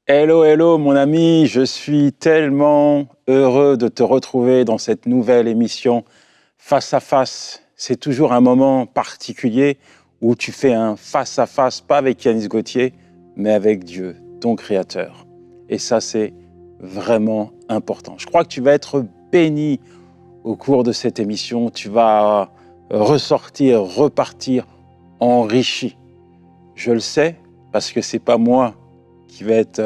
Hello, hello mon ami, je suis tellement heureux de te retrouver dans cette nouvelle émission Face à Face. C'est toujours un moment particulier où tu fais un face à face, pas avec Yanis Gauthier, mais avec Dieu, ton Créateur. Et ça, c'est vraiment important. Je crois que tu vas être béni au cours de cette émission. Tu vas ressortir, repartir enrichi. Je le sais parce que c'est pas moi qui va être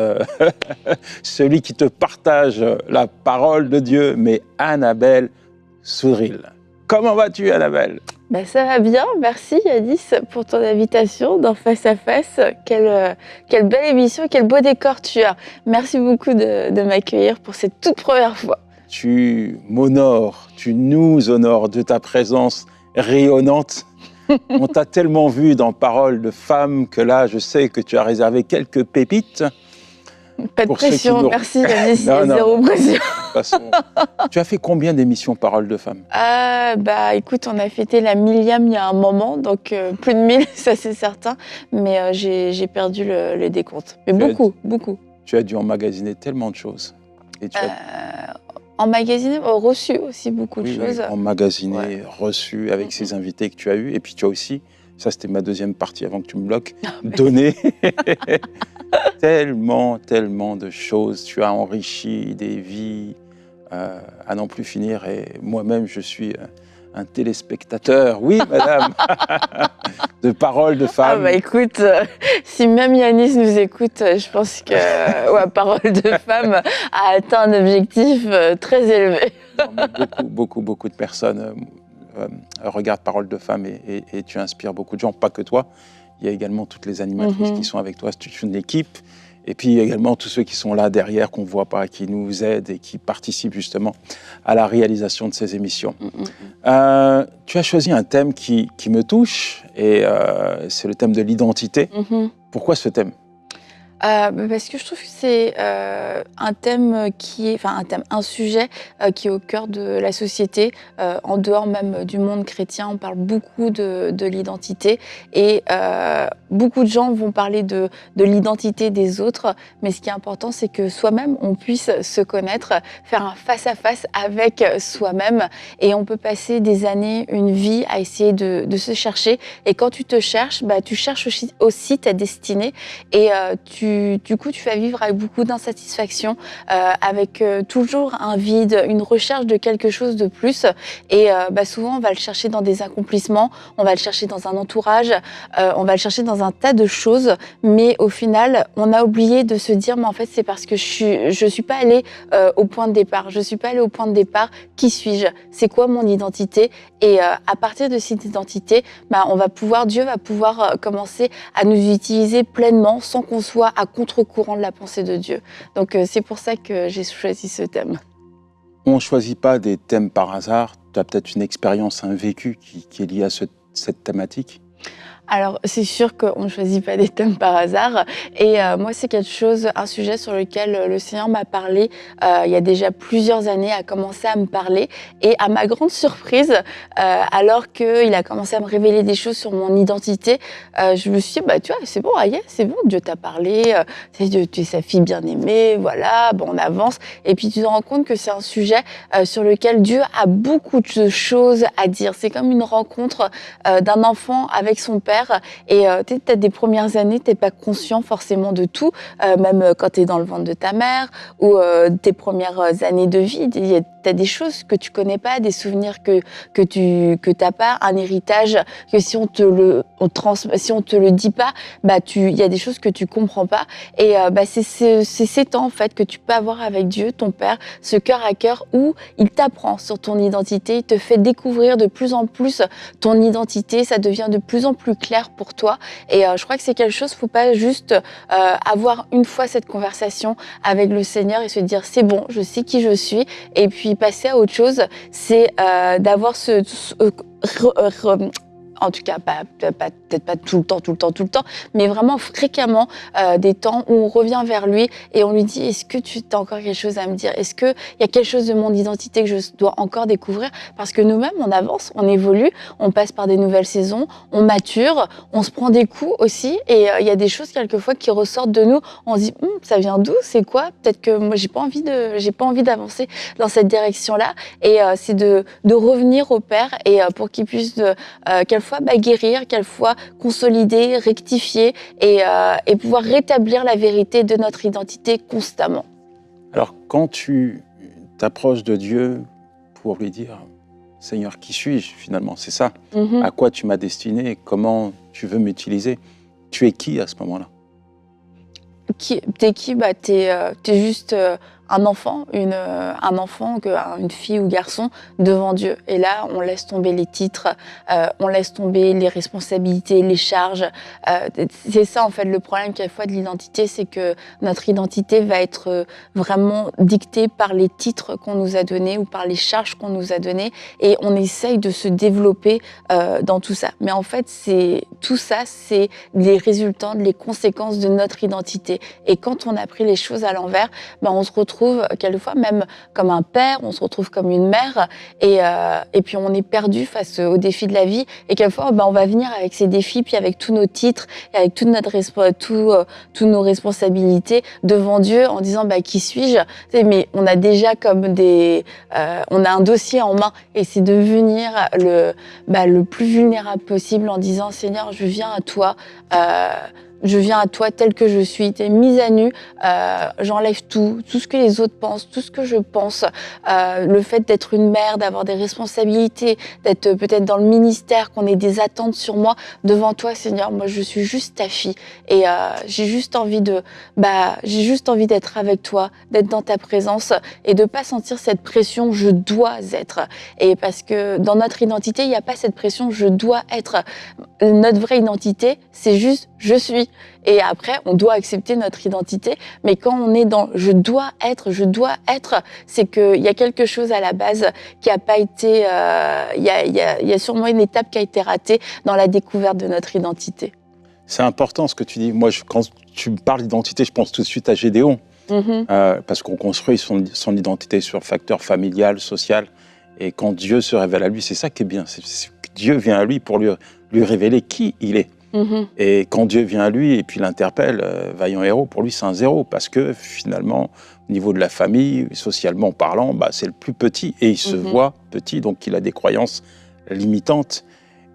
celui qui te partage la parole de Dieu, mais Annabelle Soudril. Comment vas-tu, Annabelle? Ça va bien, merci Yanis pour ton invitation dans Face à Face. Quelle belle émission, quel beau décor tu as. Merci beaucoup de m'accueillir pour cette toute première fois. Tu m'honores, tu nous honores de ta présence rayonnante. On t'a tellement vu dans Paroles de femmes que là, je sais que tu as réservé quelques pépites. Pas de pression, merci Yanis, zéro pression. De toute façon, tu as fait combien d'émissions Paroles de femmes? Écoute, on a fêté la 1000e il y a un moment, donc plus de 1000, ça c'est certain, mais j'ai perdu le décompte. Mais beaucoup. Tu as dû emmagasiner tellement de choses. Et tu Emmagasiner, reçu aussi beaucoup de choses. Oui, emmagasiné, reçu avec ces invités que tu as eus. Et puis tu as aussi, ça c'était ma deuxième partie avant que tu me bloques, donné tellement de choses. Tu as enrichi des vies à n'en plus finir. Et moi-même, je suis un téléspectateur, oui madame, de Paroles de femmes. Écoute, si même Yanis nous écoute, je pense que Paroles de femmes a atteint un objectif très élevé. Non, mais beaucoup de personnes regardent Paroles de femmes et tu inspires beaucoup de gens, pas que toi. Il y a également toutes les animatrices qui sont avec toi, c'est une équipe. Et puis également tous ceux qui sont là derrière, qu'on ne voit pas, qui nous aident et qui participent justement à la réalisation de ces émissions. Tu as choisi un thème qui me touche, et c'est le thème de l'identité. Pourquoi ce thème ? Parce que je trouve que c'est un thème un sujet qui est au cœur de la société, en dehors même du monde chrétien. On parle beaucoup de l'identité, et beaucoup de gens vont parler de l'identité des autres, mais ce qui est important, c'est que soi-même, on puisse se connaître, faire un face-à-face avec soi-même, et on peut passer des années, une vie à essayer de se chercher, et quand tu te cherches, tu cherches aussi ta destinée, et du coup, tu vas vivre avec beaucoup d'insatisfaction, avec toujours un vide, une recherche de quelque chose de plus. Et souvent, on va le chercher dans des accomplissements, on va le chercher dans un entourage, on va le chercher dans un tas de choses. Mais au final, on a oublié de se dire, mais en fait, c'est parce que je suis pas allée au point de départ. Je suis pas allée au point de départ. Qui suis-je? C'est quoi mon identité? Et à partir de cette identité, Dieu va pouvoir commencer à nous utiliser pleinement, sans qu'on soit à contre-courant de la pensée de Dieu. Donc c'est pour ça que j'ai choisi ce thème. On ne choisit pas des thèmes par hasard. Tu as peut-être une expérience, un vécu qui est lié à cette thématique. Alors, c'est sûr qu'on ne choisit pas des thèmes par hasard. Et moi, c'est un sujet sur lequel le Seigneur m'a parlé il y a déjà plusieurs années, a commencé à me parler. Et à ma grande surprise, alors qu'il a commencé à me révéler des choses sur mon identité, je me suis dit, tu vois, c'est bon, Aïe, c'est bon, Dieu t'a parlé, tu es sa fille bien-aimée, voilà, bon, on avance. Et puis, tu te rends compte que c'est un sujet sur lequel Dieu a beaucoup de choses à dire. C'est comme une rencontre d'un enfant avec son père. Et peut-être des premières années, tu n'es pas conscient forcément de tout, même quand tu es dans le ventre de ta mère, ou tes premières années de vie. Tu as des choses que tu connais pas, des souvenirs que tu n'as pas, un héritage que si on te le dit pas, il y a des choses que tu comprends pas. Et c'est ces temps en fait que tu peux avoir avec Dieu, ton Père, ce cœur à cœur où il t'apprend sur ton identité, il te fait découvrir de plus en plus ton identité, ça devient de plus en plus clair pour toi. Et je crois que c'est quelque chose, faut pas juste avoir une fois cette conversation avec le Seigneur et se dire c'est bon, je sais qui je suis, et puis passer à autre chose. C'est d'avoir En tout cas, peut-être pas tout le temps, mais vraiment fréquemment des temps où on revient vers lui et on lui dit, est-ce que tu as encore quelque chose à me dire? Est-ce qu'il y a quelque chose de mon identité que je dois encore découvrir? Parce que nous-mêmes, on avance, on évolue, on passe par des nouvelles saisons, on mature, on se prend des coups aussi et il y a des choses quelquefois qui ressortent de nous. On se dit, ça vient d'où? C'est quoi? Peut-être que moi, j'ai pas envie d'avancer dans cette direction-là. Et c'est de revenir au Père et pour qu'il puisse quelquefois guérir, quelquefois consolider, rectifier et pouvoir rétablir la vérité de notre identité constamment. Alors, quand tu t'approches de Dieu pour lui dire « Seigneur, qui suis-je » finalement, c'est ça. À quoi tu m'as destiné? Comment tu veux m'utiliser? Tu es qui à ce moment-là? T'es qui? T'es juste un enfant, une fille ou garçon devant Dieu. Et là, on laisse tomber les titres, on laisse tomber les responsabilités, les charges. C'est ça, en fait, le problème quelquefois de l'identité, c'est que notre identité va être vraiment dictée par les titres qu'on nous a donnés ou par les charges qu'on nous a données. Et on essaye de se développer dans tout ça. Mais en fait, tout ça, c'est les résultats, les conséquences de notre identité. Et quand on a pris les choses à l'envers, on se retrouve quelquefois même comme un père, on se retrouve comme une mère et puis on est perdu face aux défis de la vie et quelquefois on va venir avec ces défis puis avec tous nos titres et avec toutes nos responsabilités devant Dieu en disant qui suis-je? Mais on a déjà comme on a un dossier en main et c'est de venir le plus vulnérable possible en disant Seigneur, je viens à toi. Je viens à toi tel que je suis, t'es mise à nu, j'enlève tout ce que les autres pensent, tout ce que je pense, le fait d'être une mère, d'avoir des responsabilités, d'être peut-être dans le ministère, qu'on ait des attentes sur moi, devant toi Seigneur, moi je suis juste ta fille et j'ai juste envie d'être avec toi, d'être dans ta présence et de pas sentir cette pression je dois être. Et parce que dans notre identité, il n'y a pas cette pression je dois être. Notre vraie identité, c'est juste je suis. Et après, on doit accepter notre identité. Mais quand on est dans je dois être, c'est qu'il y a quelque chose à la base qui n'a pas été. Il y a sûrement une étape qui a été ratée dans la découverte de notre identité. C'est important ce que tu dis. Moi, quand tu me parles d'identité, je pense tout de suite à Gédéon. Parce qu'on construit son identité sur facteur familial, social. Et quand Dieu se révèle à lui, c'est ça qui est bien. C'est que Dieu vient à lui pour lui révéler qui il est. Et quand Dieu vient à lui et puis l'interpelle, vaillant héros, pour lui c'est un zéro, parce que finalement, au niveau de la famille, socialement parlant, c'est le plus petit, et il se voit petit, donc il a des croyances limitantes.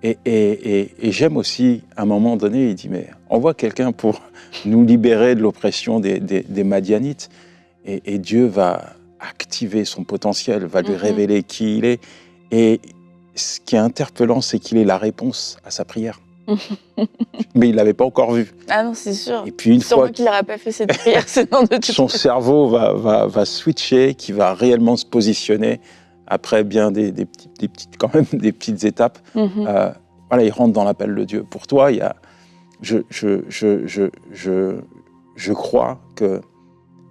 Et j'aime aussi, à un moment donné, il dit, mais envoie quelqu'un pour nous libérer de l'oppression des Madianites, et Dieu va activer son potentiel, va lui révéler qui il est. Et ce qui est interpellant, c'est qu'il est la réponse à sa prière. Mais il ne l'avait pas encore vu. Ah non, c'est sûr. Et puis une fois qu'il n'aurait pas fait cette prière, sinon de toute son cerveau va switcher, qui va réellement se positionner après bien des petites étapes. Voilà, il rentre dans l'appel de Dieu. Pour toi, il y a, je crois que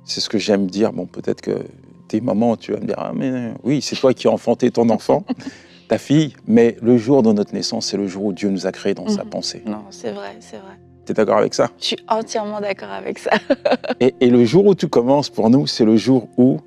c'est ce que j'aime dire. Bon, peut-être que des moments, tu vas me dire, ah, mais oui, c'est toi qui as enfanté ton enfant. Ta fille, mais le jour de notre naissance, c'est le jour où Dieu nous a créés dans sa pensée. Non, c'est vrai, c'est vrai. Tu es d'accord avec ça? Je suis entièrement d'accord avec ça. et le jour où tu commences, pour nous, c'est le jour où,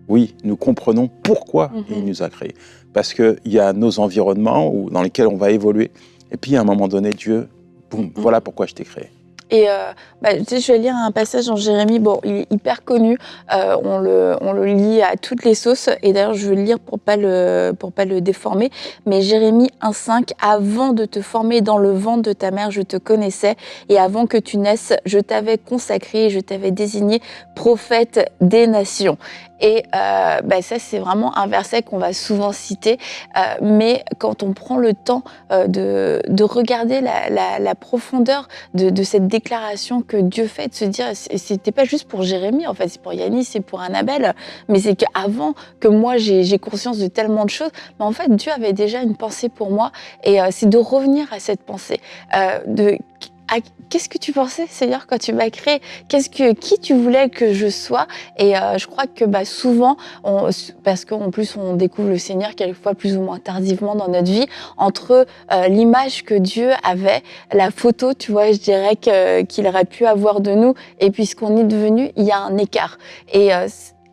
oui, nous comprenons pourquoi il nous a créés. Parce qu'il y a nos environnements dans lesquels on va évoluer. Et puis, à un moment donné, Dieu, boum, voilà pourquoi je t'ai créé. Et je vais lire un passage dans Jérémie, bon, il est hyper connu, on le lit à toutes les sauces, et d'ailleurs je vais le lire pour pas le déformer, mais Jérémie 1,5, « Avant de te former dans le ventre de ta mère, je te connaissais, et avant que tu naisses, je t'avais consacré, et je t'avais désigné prophète des nations. » Et ça, c'est vraiment un verset qu'on va souvent citer, mais quand on prend le temps de regarder la profondeur de cette déclaration que Dieu fait, de se dire, c'était pas juste pour Jérémie, en fait, c'est pour Yanis, c'est pour Annabelle, mais c'est qu'avant que moi j'ai conscience de tellement de choses, mais en fait, Dieu avait déjà une pensée pour moi, et c'est de revenir à cette pensée, qu'est-ce que tu pensais, Seigneur, quand tu m'as créé? Qui tu voulais que je sois? Et je crois que souvent, parce qu'en plus on découvre le Seigneur quelquefois plus ou moins tardivement dans notre vie, entre l'image que Dieu avait, la photo, tu vois, je dirais qu'il aurait pu avoir de nous, et puis ce qu'on est devenu, il y a un écart. Et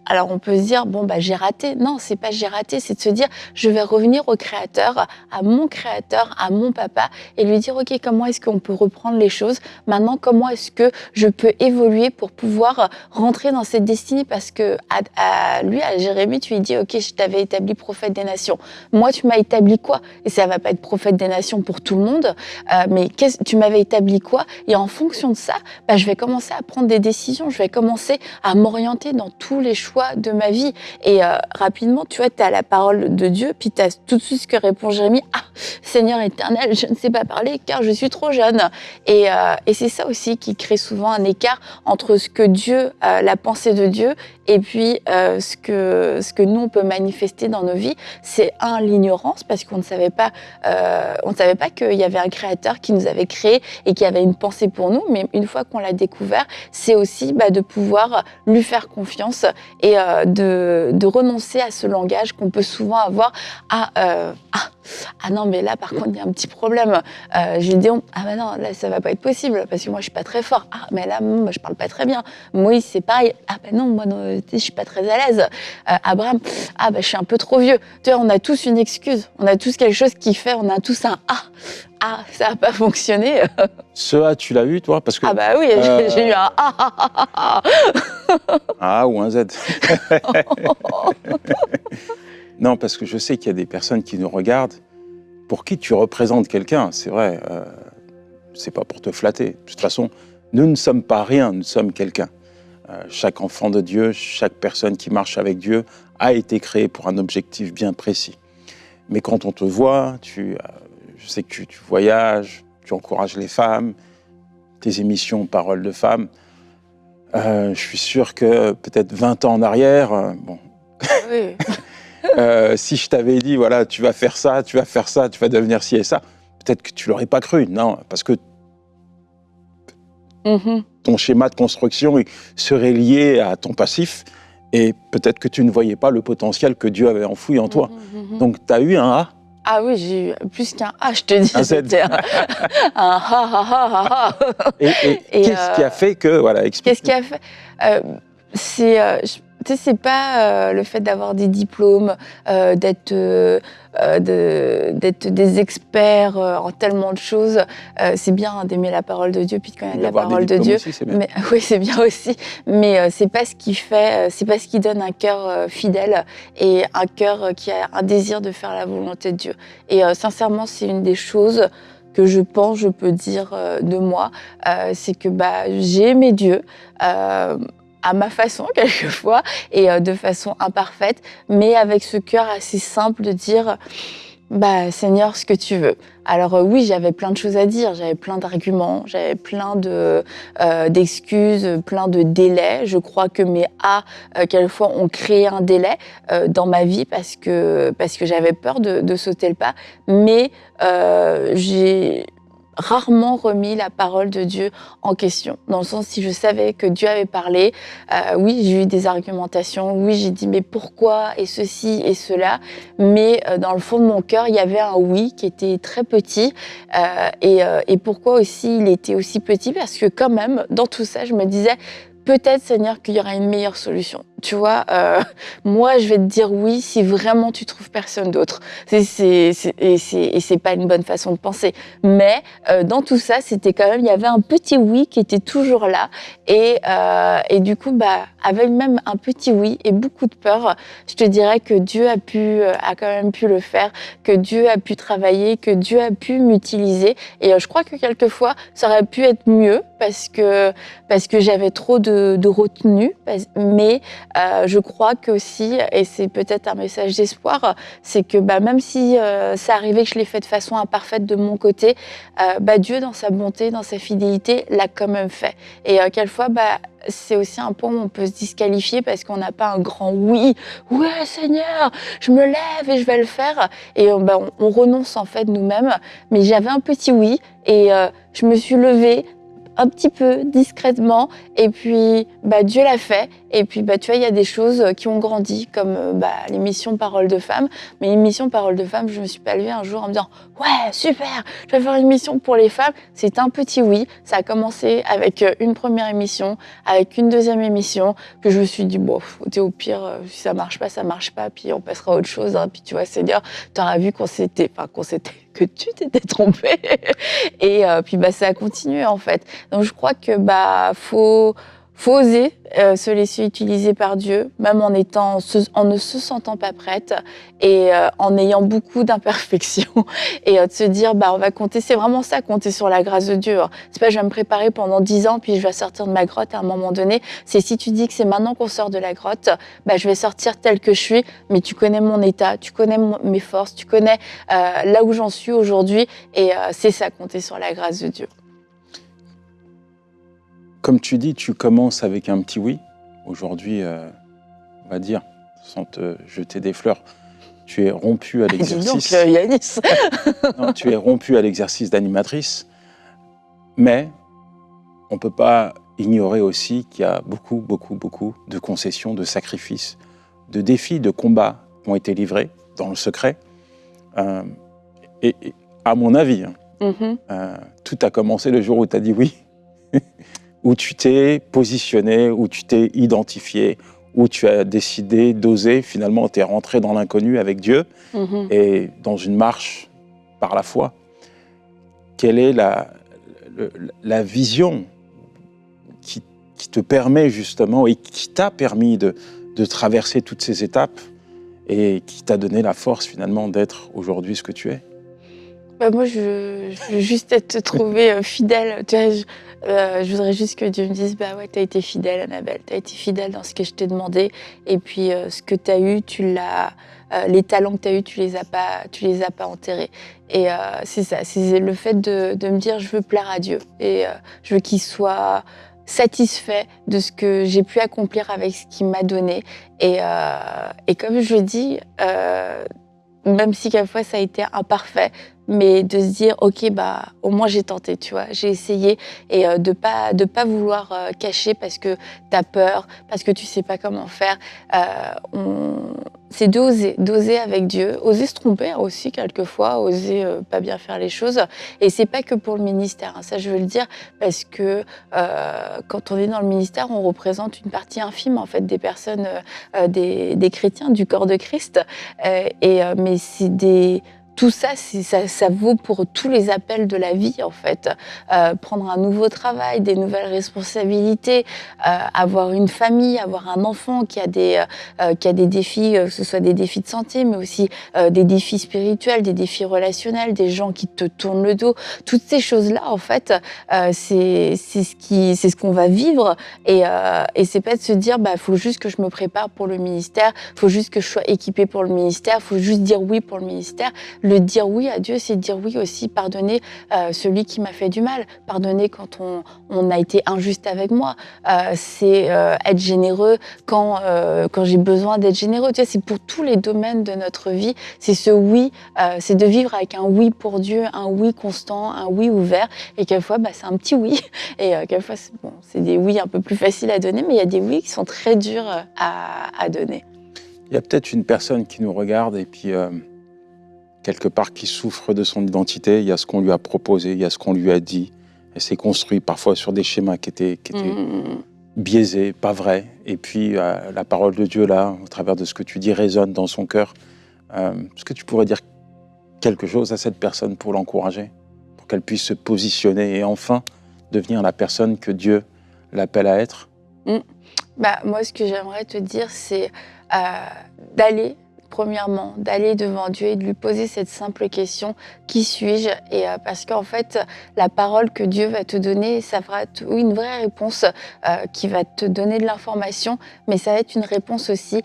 alors on peut se dire, bon j'ai raté. Non, c'est pas j'ai raté, c'est de se dire, je vais revenir au Créateur, à mon papa, et lui dire, ok, comment est-ce qu'on peut reprendre les choses? Maintenant, comment est-ce que je peux évoluer pour pouvoir rentrer dans cette destinée? Parce que à Jérémie, tu lui dis, ok, je t'avais établi prophète des nations. Moi, tu m'as établi quoi? Et ça va pas être prophète des nations pour tout le monde, mais tu m'avais établi quoi? Et en fonction de ça, je vais commencer à prendre des décisions, je vais commencer à m'orienter dans tous les choix de ma vie. Et rapidement, tu vois, tu as la parole de Dieu, puis tu as tout de suite ce que répond Jérémie, Seigneur éternel, je ne sais pas parler car je suis trop jeune. Et c'est ça aussi qui crée souvent un écart entre ce que Dieu, la pensée de Dieu, et puis ce que nous on peut manifester dans nos vies. C'est l'ignorance, parce qu'on ne savait pas qu'il y avait un créateur qui nous avait créés et qui avait une pensée pour nous. Mais une fois qu'on l'a découvert, c'est aussi de pouvoir lui faire confiance et de renoncer à ce langage qu'on peut souvent avoir. Non, mais là par contre il y a un petit problème. Gédéon, non, là ça va pas être possible parce que moi je suis pas très fort. Mais là je parle pas très bien. Moïse c'est pareil. Non, moi non, je suis pas très à l'aise. Abraham, je suis un peu trop vieux. Tu vois, on a tous une excuse, on a tous quelque chose qui fait, on a tous un ça n'a pas fonctionné. Ce tu l'as eu, toi? Parce que, oui, j'ai eu un ou un Z. Non, parce que je sais qu'il y a des personnes qui nous regardent, pour qui tu représentes quelqu'un, c'est vrai, c'est pas pour te flatter. De toute façon, nous ne sommes pas rien, nous sommes quelqu'un. Chaque enfant de Dieu, chaque personne qui marche avec Dieu a été créée pour un objectif bien précis. Mais quand on te voit, je sais que tu voyages, tu encourages les femmes, tes émissions Paroles de femmes. Je suis sûr que peut-être 20 ans en arrière, Oui. si je t'avais dit, voilà, tu vas faire ça, tu vas devenir ci et ça, peut-être que tu l'aurais pas cru. Non, parce que ton schéma de construction serait lié à ton passif et peut-être que tu ne voyais pas le potentiel que Dieu avait enfoui en toi. Donc, tu as eu un A. Oui, j'ai eu plus qu'un je te dis. Un Z. C'était un Et qu'est-ce qui a fait que, voilà, explique. Qu'est-ce qui a fait tu sais, c'est pas le fait d'avoir des diplômes, d'être des experts en tellement de choses. C'est bien d'aimer la parole de Dieu puis de connaître la parole de Dieu. Aussi, c'est bien. Mais oui, c'est bien aussi. Mais c'est pas ce qui fait, c'est pas ce qui donne un cœur fidèle et un cœur qui a un désir de faire la volonté de Dieu. Et sincèrement, c'est une des choses que je peux dire de moi, c'est que j'ai aimé Dieu. À ma façon, quelquefois, et de façon imparfaite, mais avec ce cœur assez simple de dire Seigneur, ce que tu veux. Alors oui, j'avais plein de choses à dire, j'avais plein d'arguments, j'avais plein d'excuses, plein de délais. Je crois que mes quelquefois, ont créé un délai dans ma vie parce que j'avais peur de sauter le pas. Mais j'ai rarement remis la parole de Dieu en question. Dans le sens, si je savais que Dieu avait parlé, oui, j'ai eu des argumentations, oui, j'ai dit mais pourquoi et ceci et cela, mais dans le fond de mon cœur, il y avait un oui qui était très petit. Et pourquoi aussi il était aussi petit? Parce que quand même, dans tout ça, je me disais peut-être, Seigneur, qu'il y aura une meilleure solution. Tu vois, moi, je vais te dire oui si vraiment tu trouves personne d'autre. Et c'est pas une bonne façon de penser. Mais dans tout ça, c'était quand même, il y avait un petit oui qui était toujours là. Et du coup, avec même un petit oui et beaucoup de peur, je te dirais que Dieu a quand même pu le faire, que Dieu a pu travailler, que Dieu a pu m'utiliser. Et je crois que quelquefois, ça aurait pu être mieux parce que j'avais trop de retenue. Mais je crois que aussi, et c'est peut-être un message d'espoir, c'est que même si ça arrivait que je l'ai fait de façon imparfaite de mon côté, Dieu, dans sa bonté, dans sa fidélité, l'a quand même fait. Et quelquefois, c'est aussi un point où on peut se disqualifier parce qu'on n'a pas un grand oui. Ouais, Seigneur, je me lève et je vais le faire. Et on renonce en fait nous-mêmes. Mais j'avais un petit oui et je me suis levée un petit peu discrètement et puis Dieu l'a fait et puis tu vois il y a des choses qui ont grandi comme l'émission Parole de Femmes, mais l'émission Parole de Femmes, je me suis pas levée un jour en me disant ouais super je vais faire une émission pour les femmes. C'est un petit oui, ça a commencé avec une première émission, avec une deuxième émission que je me suis dit bon au pire si ça marche pas puis on passera à autre chose hein. Puis tu vois Seigneur t'auras vu que tu t'étais trompé et puis ça a continué en fait. Donc je crois que faut oser se laisser utiliser par Dieu, même en ne se sentant pas prête et en ayant beaucoup d'imperfections et de se dire on va compter, c'est vraiment ça, compter sur la grâce de Dieu. C'est pas je vais me préparer pendant 10 ans puis je vais sortir de ma grotte à un moment donné. C'est si tu dis que c'est maintenant qu'on sort de la grotte, je vais sortir tel que je suis, mais tu connais mon état, tu connais mes forces, tu connais là où j'en suis aujourd'hui et c'est ça, compter sur la grâce de Dieu. Comme tu dis, tu commences avec un petit oui. Aujourd'hui, on va dire, sans te jeter des fleurs, tu es rompue à l'exercice. Dis donc, Yanis. Non, tu es rompue à l'exercice d'animatrice, mais on ne peut pas ignorer aussi qu'il y a beaucoup, beaucoup, beaucoup de concessions, de sacrifices, de défis, de combats qui ont été livrés dans le secret. Et à mon avis, tout a commencé le jour où tu as dit oui. Où tu t'es positionné, où tu t'es identifié, où tu as décidé d'oser. Finalement, tu es rentré dans l'inconnu avec Dieu et dans une marche par la foi. Quelle est la vision qui te permet justement et qui t'a permis de traverser toutes ces étapes et qui t'a donné la force finalement d'être aujourd'hui ce que tu es? Moi, je veux juste être trouvée fidèle. Tu vois, je voudrais juste que Dieu me dise ouais, tu as été fidèle, Annabelle. Tu as été fidèle dans ce que je t'ai demandé. Et puis, ce que tu as eu, les talents que tu as eu, tu les as pas enterrés. Et c'est ça. C'est le fait de me dire je veux plaire à Dieu. Et je veux qu'il soit satisfait de ce que j'ai pu accomplir avec ce qu'il m'a donné. Et comme je le dis, même si quelquefois ça a été imparfait, mais de se dire ok au moins j'ai tenté, tu vois, j'ai essayé et de pas vouloir cacher parce que t'as peur, parce que tu sais pas comment faire. C'est d'oser avec Dieu, oser se tromper aussi quelquefois, oser pas bien faire les choses. Et c'est pas que pour le ministère, hein, ça je veux le dire, parce que quand on est dans le ministère, on représente une partie infime en fait des personnes, des chrétiens, du corps de Christ. Mais c'est tout ça, ça vaut pour tous les appels de la vie, en fait. Prendre un nouveau travail, des nouvelles responsabilités, avoir une famille, avoir un enfant qui a des défis, que ce soit des défis de santé, mais aussi des défis spirituels, des défis relationnels, des gens qui te tournent le dos. Toutes ces choses-là, en fait, c'est ce qu'on va vivre. Et c'est pas de se dire, faut juste que je me prépare pour le ministère, faut juste que je sois équipée pour le ministère, faut juste dire oui pour le ministère. Le dire oui à Dieu, c'est dire oui aussi, pardonner celui qui m'a fait du mal, pardonner quand on a été injuste avec moi, c'est être généreux quand j'ai besoin d'être généreux. Tu vois, c'est pour tous les domaines de notre vie, c'est ce oui, c'est de vivre avec un oui pour Dieu, un oui constant, un oui ouvert, et quelquefois c'est un petit oui, et quelquefois c'est des oui un peu plus faciles à donner, mais il y a des oui qui sont très durs à donner. Il y a peut-être une personne qui nous regarde et puis quelque part qui souffre de son identité. Il y a ce qu'on lui a proposé, il y a ce qu'on lui a dit. Elle s'est construite parfois sur des schémas qui étaient biaisés, pas vrais. Et puis la parole de Dieu, là, au travers de ce que tu dis, résonne dans son cœur. Est-ce que tu pourrais dire quelque chose à cette personne pour l'encourager, pour qu'elle puisse se positionner et enfin devenir la personne que Dieu l'appelle à être? Moi, ce que j'aimerais te dire, c'est d'aller devant Dieu et de lui poser cette simple question, qui suis-je? Et parce qu'en fait, la parole que Dieu va te donner, ça va être une vraie réponse qui va te donner de l'information, mais ça va être une réponse aussi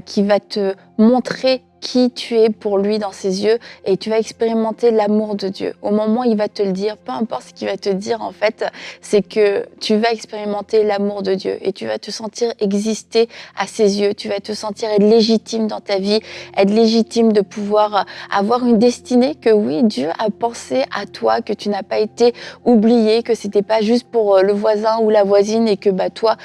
qui va te montrer qui tu es pour lui dans ses yeux et tu vas expérimenter l'amour de Dieu. Au moment où il va te le dire, peu importe ce qu'il va te dire en fait, c'est que tu vas expérimenter l'amour de Dieu et tu vas te sentir exister à ses yeux, tu vas te sentir être légitime dans ta vie, être légitime de pouvoir avoir une destinée que oui, Dieu a pensé à toi, que tu n'as pas été oublié, que c'était pas juste pour le voisin ou la voisine et que toi,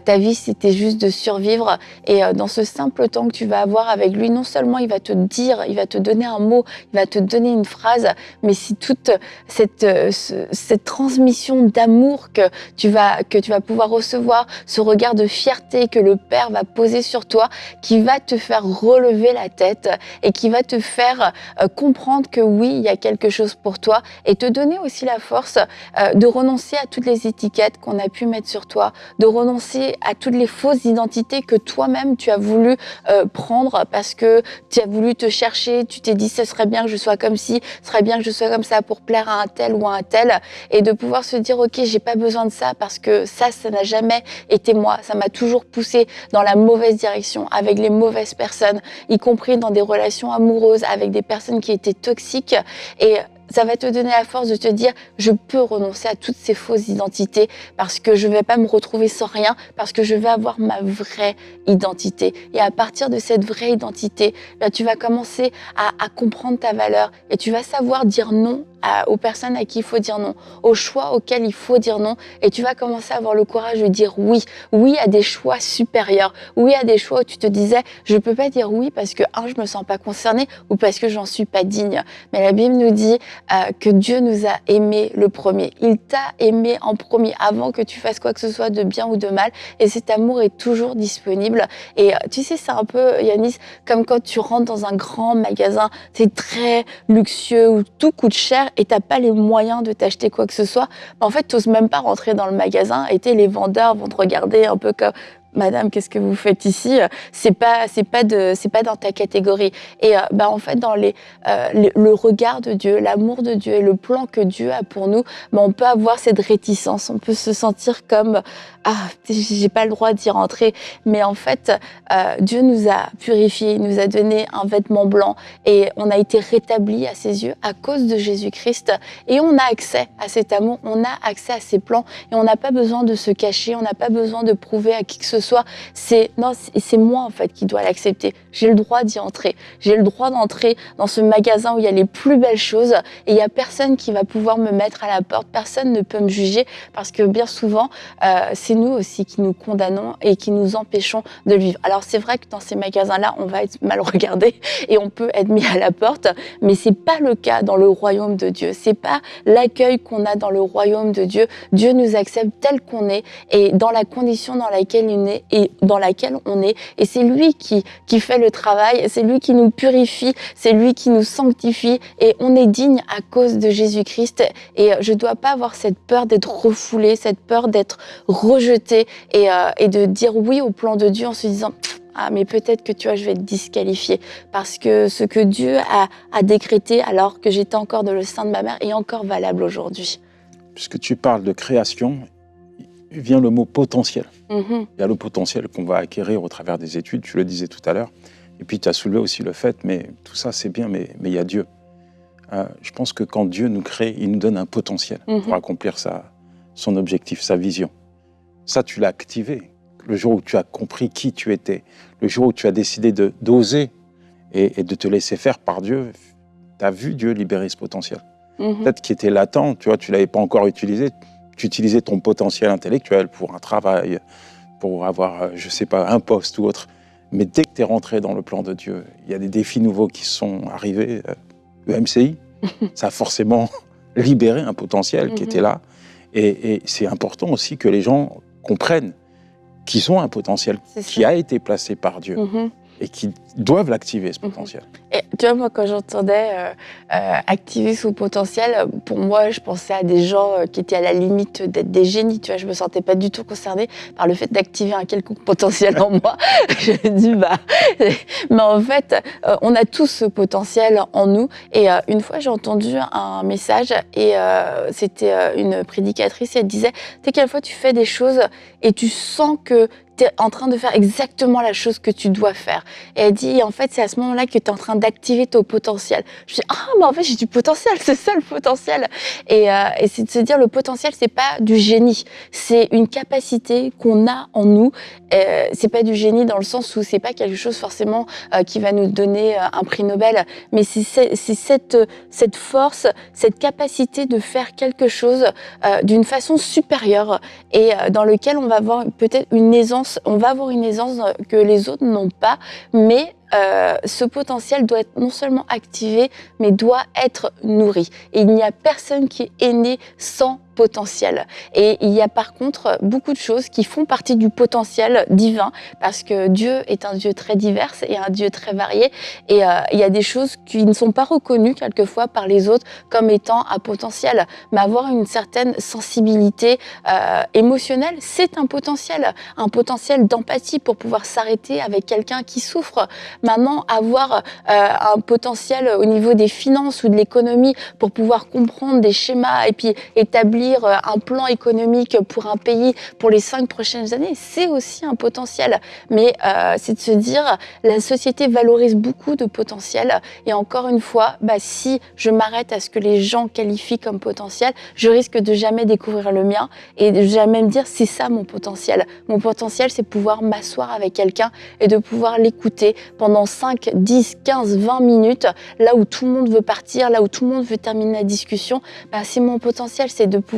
ta vie c'était juste de survivre. Et dans ce simple temps que tu vas avoir avec lui, non seulement il va te dire, il va te donner un mot, il va te donner une phrase, mais si toute cette transmission d'amour que tu vas pouvoir recevoir, ce regard de fierté que le Père va poser sur toi, qui va te faire relever la tête et qui va te faire comprendre que oui, il y a quelque chose pour toi et te donner aussi la force de renoncer à toutes les étiquettes qu'on a pu mettre sur toi, de renoncer à toutes les fausses identités que toi-même tu as voulu prendre parce que tu as voulu te chercher, tu t'es dit ce serait bien que je sois comme ci, ce serait bien que je sois comme ça pour plaire à un tel ou à un tel, et de pouvoir se dire ok, j'ai pas besoin de ça parce que ça n'a jamais été moi, ça m'a toujours poussé dans la mauvaise direction avec les mauvaises personnes, y compris dans des relations amoureuses avec des personnes qui étaient toxiques, et ça va te donner la force de te dire je peux renoncer à toutes ces fausses identités parce que je vais pas me retrouver sans rien, parce que je vais avoir ma vraie identité. Et à partir de cette vraie identité, tu vas commencer à comprendre ta valeur et tu vas savoir dire non aux personnes à qui il faut dire non, aux choix auxquels il faut dire non, et tu vas commencer à avoir le courage de dire oui, oui à des choix supérieurs, oui à des choix où tu te disais je peux pas dire oui parce que je me sens pas concernée ou parce que j'en suis pas digne. Mais la Bible nous dit que Dieu nous a aimés le premier. Il t'a aimé en premier avant que tu fasses quoi que ce soit de bien ou de mal, et cet amour est toujours disponible. Et tu sais, c'est un peu, Yanis, comme quand tu rentres dans un grand magasin, c'est très luxueux où tout coûte cher et t'as pas les moyens de t'acheter quoi que ce soit. En fait, t'oses même pas rentrer dans le magasin et les vendeurs vont te regarder un peu comme Madame, qu'est-ce que vous faites ici? C'est pas dans ta catégorie. Et en fait, dans le regard de Dieu, l'amour de Dieu et le plan que Dieu a pour nous, on peut avoir cette réticence. On peut se sentir comme j'ai pas le droit d'y rentrer. Mais en fait, Dieu nous a purifiés, il nous a donné un vêtement blanc et on a été rétablis à ses yeux à cause de Jésus-Christ. Et on a accès à cet amour, on a accès à ses plans et on n'a pas besoin de se cacher, on n'a pas besoin de prouver à qui que ce soit. C'est moi en fait qui dois l'accepter. J'ai le droit d'y entrer. J'ai le droit d'entrer dans ce magasin où il y a les plus belles choses et il y a personne qui va pouvoir me mettre à la porte. Personne ne peut me juger parce que bien souvent, c'est nous aussi qui nous condamnons et qui nous empêchons de le vivre. Alors c'est vrai que dans ces magasins-là, on va être mal regardé et on peut être mis à la porte, mais c'est pas le cas dans le royaume de Dieu. C'est pas l'accueil qu'on a dans le royaume de Dieu. Dieu nous accepte tel qu'on est et dans la condition dans laquelle il est et dans laquelle on est. Et c'est lui qui fait le travail, c'est lui qui nous purifie, c'est lui qui nous sanctifie et on est digne à cause de Jésus-Christ. Et je dois pas avoir cette peur d'être refoulé, cette peur d'être rejeté et de dire oui au plan de Dieu en se disant mais peut-être que je vais être disqualifiée parce que ce que Dieu a décrété alors que j'étais encore dans le sein de ma mère est encore valable aujourd'hui. Puisque tu parles de création, vient le mot potentiel. Il y a le potentiel qu'on va acquérir au travers des études, tu le disais tout à l'heure. Et puis tu as soulevé aussi le fait, mais tout ça c'est bien, mais il y a Dieu. Je pense que quand Dieu nous crée, il nous donne un potentiel pour accomplir son objectif, sa vision. Ça, tu l'as activé. Le jour où tu as compris qui tu étais, le jour où tu as décidé d'oser et de te laisser faire par Dieu, tu as vu Dieu libérer ce potentiel. Peut-être qu'il était latent, tu ne l'avais pas encore utilisé. Tu utilisais ton potentiel intellectuel pour un travail, pour avoir, je ne sais pas, un poste ou autre. Mais dès que tu es rentré dans le plan de Dieu, il y a des défis nouveaux qui sont arrivés. Le MCI, ça a forcément libéré un potentiel qui était là. Et c'est important aussi que les gens comprennent qu'ils ont un potentiel qui a été placé par Dieu et qui doivent l'activer, ce potentiel. Et tu vois, moi, quand j'entendais activer son potentiel, pour moi, je pensais à des gens qui étaient à la limite d'être des génies. Tu vois, je me sentais pas du tout concernée par le fait d'activer un quelconque potentiel en moi. Je me dis, mais en fait, on a tous ce potentiel en nous. Et une fois, j'ai entendu un message et c'était une prédicatrice. Et elle disait, tu sais, quelquefois, tu fais des choses et tu sens que tu es en train de faire exactement la chose que tu dois faire. Et elle dit, en fait, c'est à ce moment-là que tu es en train d'activer ton potentiel. Je dis, ah, mais en fait, j'ai du potentiel, c'est ça le potentiel. Et c'est de se dire, le potentiel, c'est pas du génie, c'est une capacité qu'on a en nous. C'est pas du génie dans le sens où c'est pas quelque chose forcément qui va nous donner un prix Nobel, mais c'est cette force, cette capacité de faire quelque chose d'une façon supérieure et dans lequel on va avoir peut-être une aisance, on va avoir une aisance que les autres n'ont pas, mais ce potentiel doit être non seulement activé, mais doit être nourri. Et il n'y a personne qui est né sans potentiel. Et il y a par contre beaucoup de choses qui font partie du potentiel divin, parce que Dieu est un Dieu très divers et un Dieu très varié. Et il y a des choses qui ne sont pas reconnues quelquefois par les autres comme étant un potentiel. Mais avoir une certaine sensibilité émotionnelle, c'est un potentiel d'empathie pour pouvoir s'arrêter avec quelqu'un qui souffre. Maintenant, avoir un potentiel au niveau des finances ou de l'économie pour pouvoir comprendre des schémas et puis établir un plan économique pour un pays pour les 5 prochaines années, c'est aussi un potentiel. Mais c'est de se dire, la société valorise beaucoup de potentiel et encore une fois, si je m'arrête à ce que les gens qualifient comme potentiel, je risque de jamais découvrir le mien et de jamais me dire c'est ça mon potentiel. Mon potentiel, c'est pouvoir m'asseoir avec quelqu'un et de pouvoir l'écouter pendant 5, 10, 15, 20 minutes, là où tout le monde veut partir, là où tout le monde veut terminer la discussion. C'est mon potentiel, c'est de pouvoir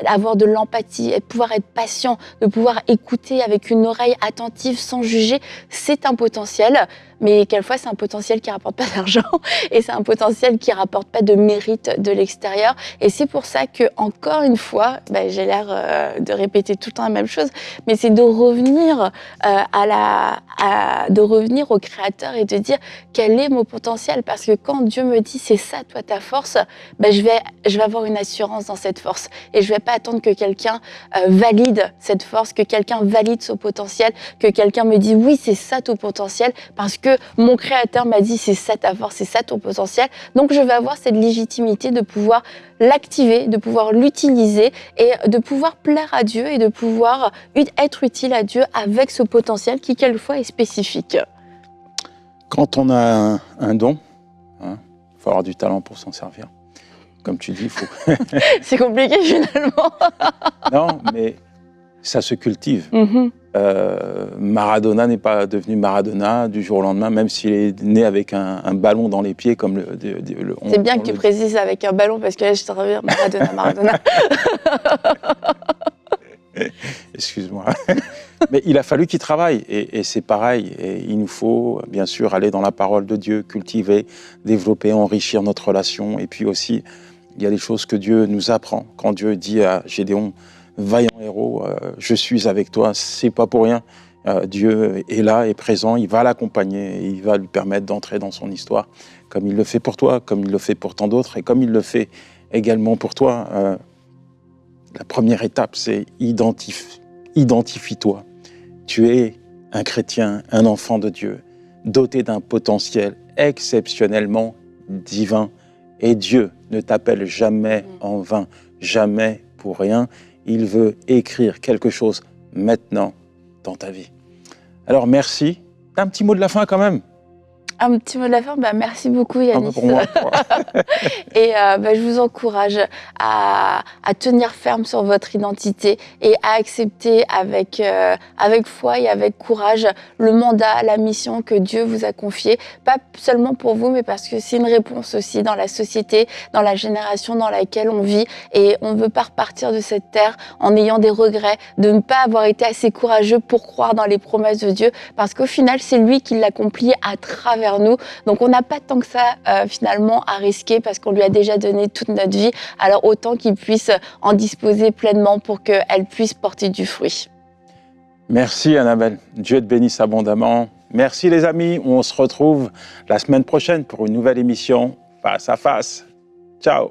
avoir de l'empathie, de pouvoir être patient, de pouvoir écouter avec une oreille attentive sans juger. C'est un potentiel, mais quelquefois c'est un potentiel qui rapporte pas d'argent et c'est un potentiel qui rapporte pas de mérite de l'extérieur. Et c'est pour ça que, encore une fois, j'ai l'air de répéter tout le temps la même chose, mais c'est de revenir de revenir au Créateur et de dire quel est mon potentiel, parce que quand Dieu me dit c'est ça toi ta force, je vais avoir une assurance dans cette force et je vais pas attendre que quelqu'un valide cette force, que quelqu'un valide son potentiel, que quelqu'un me dise oui c'est ça ton potentiel, parce que mon Créateur m'a dit c'est ça ta force, c'est ça ton potentiel. Donc je vais avoir cette légitimité de pouvoir l'activer, de pouvoir l'utiliser et de pouvoir plaire à Dieu et de pouvoir être utile à Dieu avec ce potentiel qui quelquefois est spécifique. Quand on a un don, il faut avoir du talent pour s'en servir. Comme tu dis, il faut... C'est compliqué finalement. Non, mais ça se cultive. Maradona n'est pas devenu Maradona du jour au lendemain, même s'il est né avec un ballon dans les pieds. Comme c'est bien que tu précises avec un ballon, parce que là, je te reviens Maradona. Excuse-moi. Mais il a fallu qu'il travaille, et c'est pareil. Et il nous faut, bien sûr, aller dans la parole de Dieu, cultiver, développer, enrichir notre relation. Et puis aussi, il y a des choses que Dieu nous apprend. Quand Dieu dit à Gédéon, vaillant héros, je suis avec toi, c'est pas pour rien. Dieu est là, est présent, il va l'accompagner, et il va lui permettre d'entrer dans son histoire, comme il le fait pour toi, comme il le fait pour tant d'autres, et comme il le fait également pour toi. La première étape, c'est identifie-toi. Tu es un chrétien, un enfant de Dieu, doté d'un potentiel exceptionnellement divin. Et Dieu ne t'appelle jamais en vain, jamais pour rien. Il veut écrire quelque chose maintenant dans ta vie. Alors merci. T'as un petit mot de la fin quand même? Un petit mot de la fin, merci beaucoup Yanis. Pour moi. Et je vous encourage à tenir ferme sur votre identité et à accepter avec foi et avec courage le mandat, la mission que Dieu vous a confiée. Pas seulement pour vous, mais parce que c'est une réponse aussi dans la société, dans la génération dans laquelle on vit. Et on ne veut pas repartir de cette terre en ayant des regrets de ne pas avoir été assez courageux pour croire dans les promesses de Dieu, parce qu'au final, c'est lui qui l'accomplit à travers nous. Donc on n'a pas tant que ça finalement à risquer, parce qu'on lui a déjà donné toute notre vie. Alors autant qu'il puisse en disposer pleinement pour qu'elle puisse porter du fruit. Merci Annabelle. Dieu te bénisse abondamment. Merci les amis. On se retrouve la semaine prochaine pour une nouvelle émission Face à Face. Ciao.